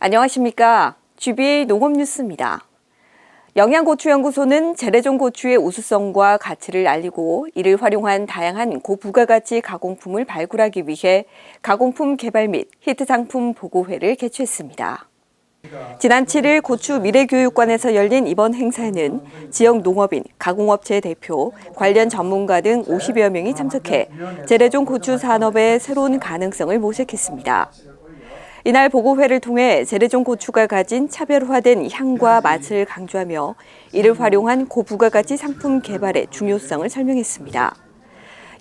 안녕하십니까. GBA 농업뉴스입니다. 영양고추연구소는 재래종 고추의 우수성과 가치를 알리고 이를 활용한 다양한 고부가가치 가공품을 발굴하기 위해 가공품 개발 및 히트 상품 보고회를 개최했습니다. 지난 7일 고추 미래교육관에서 열린 이번 행사에는 지역 농업인, 가공업체 대표, 관련 전문가 등 50여 명이 참석해 재래종 고추 산업의 새로운 가능성을 모색했습니다. 이날 보고회를 통해 재래종 고추가 가진 차별화된 향과 맛을 강조하며 이를 활용한 고부가가치 상품 개발의 중요성을 설명했습니다.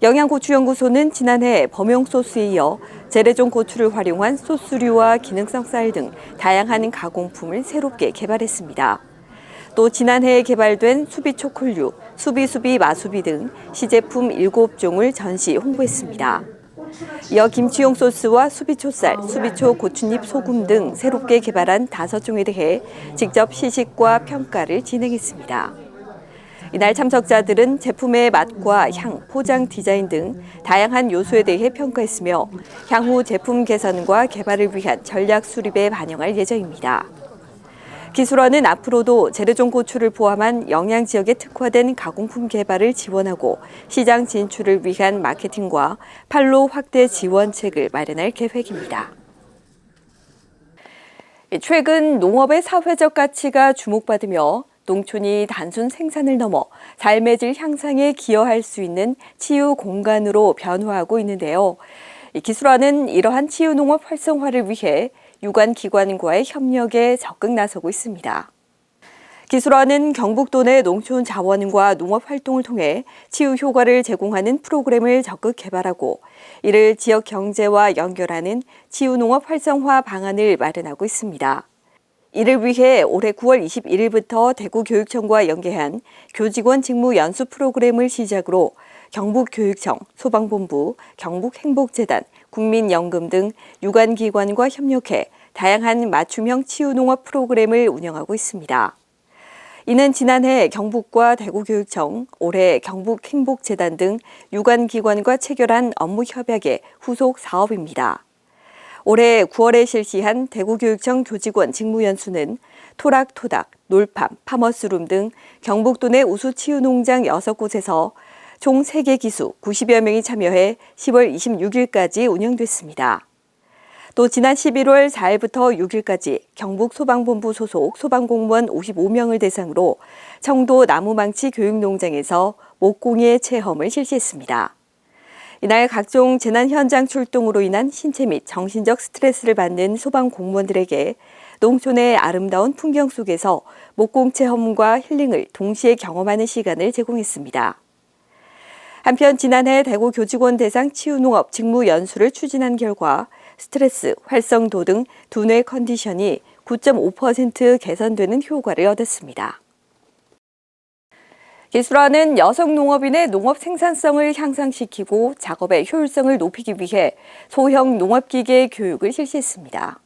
영양고추연구소는 지난해 범용 소스에 이어 재래종 고추를 활용한 소스류와 기능성 쌀 등 다양한 가공품을 새롭게 개발했습니다. 또 지난해 개발된 수비 초콜류, 수비 마수비 등 시제품 7종을 전시 홍보했습니다. 이어 김치용 소스와 수비초쌀, 수비초 고추잎 소금 등 새롭게 개발한 5종에 대해 직접 시식과 평가를 진행했습니다. 이날 참석자들은 제품의 맛과 향, 포장 디자인 등 다양한 요소에 대해 평가했으며 향후 제품 개선과 개발을 위한 전략 수립에 반영할 예정입니다. 기술원은 앞으로도 재래종 고추를 포함한 영양 지역에 특화된 가공품 개발을 지원하고 시장 진출을 위한 마케팅과 판로 확대 지원책을 마련할 계획입니다. 최근 농업의 사회적 가치가 주목받으며 농촌이 단순 생산을 넘어 삶의 질 향상에 기여할 수 있는 치유 공간으로 변화하고 있는데요. 기술원은 이러한 치유 농업 활성화를 위해 유관기관과의 협력에 적극 나서고 있습니다. 기술원은 경북도 내 농촌 자원과 농업 활동을 통해 치유 효과를 제공하는 프로그램을 적극 개발하고 이를 지역 경제와 연결하는 치유 농업 활성화 방안을 마련하고 있습니다. 이를 위해 올해 9월 21일부터 대구교육청과 연계한 교직원 직무 연수 프로그램을 시작으로 경북교육청, 소방본부, 경북행복재단, 국민연금 등 유관기관과 협력해 다양한 맞춤형 치유농업 프로그램을 운영하고 있습니다. 이는 지난해 경북과 대구교육청, 올해 경북행복재단 등 유관기관과 체결한 업무 협약의 후속 사업입니다. 올해 9월에 실시한 대구교육청 교직원 직무연수는 토락토닥, 놀팜, 파머스룸 등 경북도 내 우수 치유농장 6곳에서 총 3개 기수 90여 명이 참여해 10월 26일까지 운영됐습니다. 또 지난 11월 4일부터 6일까지 경북소방본부 소속 소방공무원 55명을 대상으로 청도 나무망치 교육농장에서 목공예 체험을 실시했습니다. 이날 각종 재난 현장 출동으로 인한 신체 및 정신적 스트레스를 받는 소방 공무원들에게 농촌의 아름다운 풍경 속에서 목공 체험과 힐링을 동시에 경험하는 시간을 제공했습니다. 한편 지난해 대구 교직원 대상 치유농업 직무 연수를 추진한 결과 스트레스, 활성도 등 두뇌 컨디션이 9.5% 개선되는 효과를 얻었습니다. 기술원은 여성 농업인의 농업 생산성을 향상시키고 작업의 효율성을 높이기 위해 소형 농업기계 교육을 실시했습니다.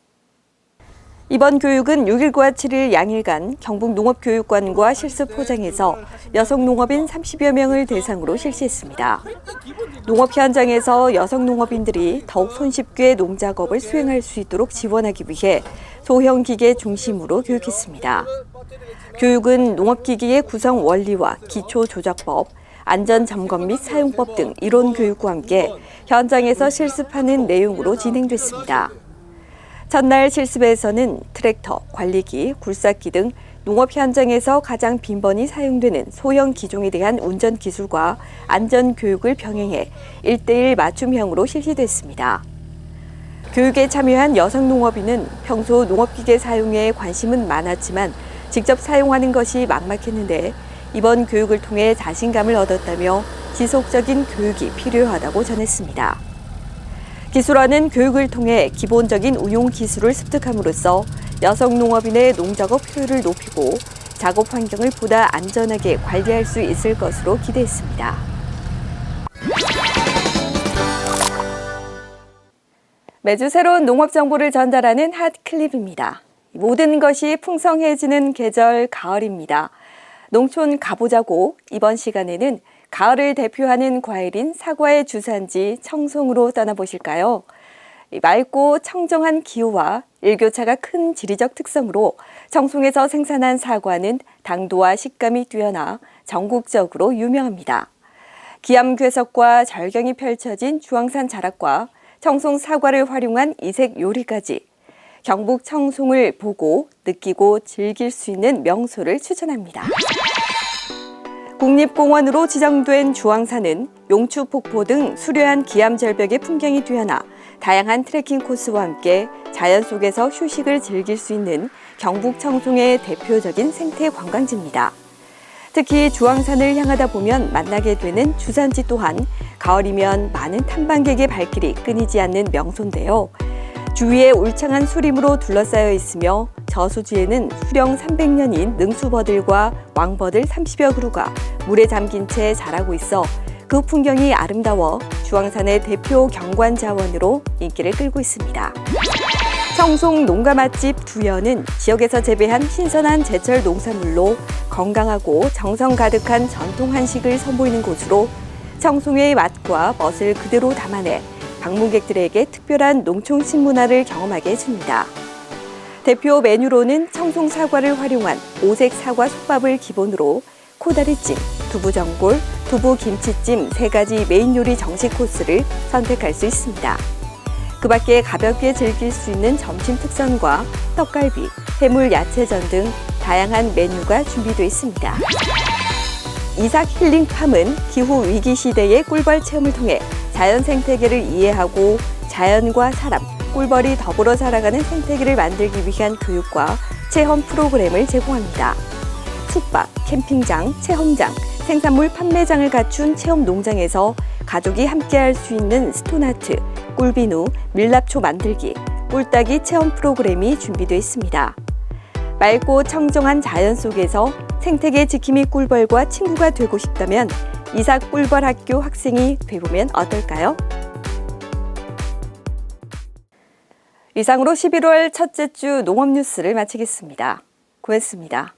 이번 교육은 6일과 7일 양일간 경북농업교육관과 실습포장에서 여성 농업인 30여 명을 대상으로 실시했습니다. 농업 현장에서 여성 농업인들이 더욱 손쉽게 농작업을 수행할 수 있도록 지원하기 위해 소형 기계 중심으로 교육했습니다. 교육은 농업기기의 구성 원리와 기초 조작법, 안전점검 및 사용법 등 이론 교육과 함께 현장에서 실습하는 내용으로 진행됐습니다. 첫날 실습에서는 트랙터, 관리기, 굴삭기 등 농업 현장에서 가장 빈번히 사용되는 소형 기종에 대한 운전 기술과 안전 교육을 병행해 1:1 맞춤형으로 실시됐습니다. 교육에 참여한 여성 농업인은 평소 농업기계 사용에 관심은 많았지만 직접 사용하는 것이 막막했는데 이번 교육을 통해 자신감을 얻었다며 지속적인 교육이 필요하다고 전했습니다. 기술원은 교육을 통해 기본적인 운용 기술을 습득함으로써 여성 농업인의 농작업 효율을 높이고 작업 환경을 보다 안전하게 관리할 수 있을 것으로 기대했습니다. 매주 새로운 농업 정보를 전달하는 핫클립입니다. 모든 것이 풍성해지는 계절 가을입니다. 농촌 가보자고 이번 시간에는 가을을 대표하는 과일인 사과의 주산지 청송으로 떠나보실까요? 맑고 청정한 기후와 일교차가 큰 지리적 특성으로 청송에서 생산한 사과는 당도와 식감이 뛰어나 전국적으로 유명합니다. 기암괴석과 절경이 펼쳐진 주황산 자락과 청송 사과를 활용한 이색 요리까지 경북 청송을 보고 느끼고 즐길 수 있는 명소를 추천합니다. 국립공원으로 지정된 주황산은 용추폭포 등 수려한 기암절벽의 풍경이 뛰어나 다양한 트레킹 코스와 함께 자연 속에서 휴식을 즐길 수 있는 경북 청송의 대표적인 생태 관광지입니다. 특히 주황산을 향하다 보면 만나게 되는 주산지 또한 가을이면 많은 탐방객의 발길이 끊이지 않는 명소인데요. 주위에 울창한 수림으로 둘러싸여 있으며 저수지에는 수령 300년인 능수버들과 왕버들 30여 그루가 물에 잠긴 채 자라고 있어 그 풍경이 아름다워 주황산의 대표 경관 자원으로 인기를 끌고 있습니다. 청송 농가 맛집 두연은 지역에서 재배한 신선한 제철 농산물로 건강하고 정성 가득한 전통 한식을 선보이는 곳으로 청송의 맛과 멋을 그대로 담아내 방문객들에게 특별한 농촌 식문화를 경험하게 해줍니다. 대표 메뉴로는 청송 사과를 활용한 오색 사과 솥밥을 기본으로 코다리찜, 두부전골, 두부김치찜 3가지 메인 요리 정식 코스를 선택할 수 있습니다. 그 밖에 가볍게 즐길 수 있는 점심 특선과 떡갈비, 해물 야채전 등 다양한 메뉴가 준비되어 있습니다. 이삭 힐링팜은 기후 위기 시대의 꿀벌 체험을 통해 자연 생태계를 이해하고 자연과 사람, 꿀벌이 더불어 살아가는 생태계를 만들기 위한 교육과 체험 프로그램을 제공합니다. 숙박, 캠핑장, 체험장, 생산물 판매장을 갖춘 체험 농장에서 가족이 함께할 수 있는 스톤아트, 꿀비누, 밀랍초 만들기, 꿀따기 체험 프로그램이 준비되어 있습니다. 맑고 청정한 자연 속에서 생태계 지킴이 꿀벌과 친구가 되고 싶다면 이삭 꿀벌 학교 학생이 돼보면 어떨까요? 이상으로 11월 첫째 주 농업 뉴스를 마치겠습니다. 고맙습니다.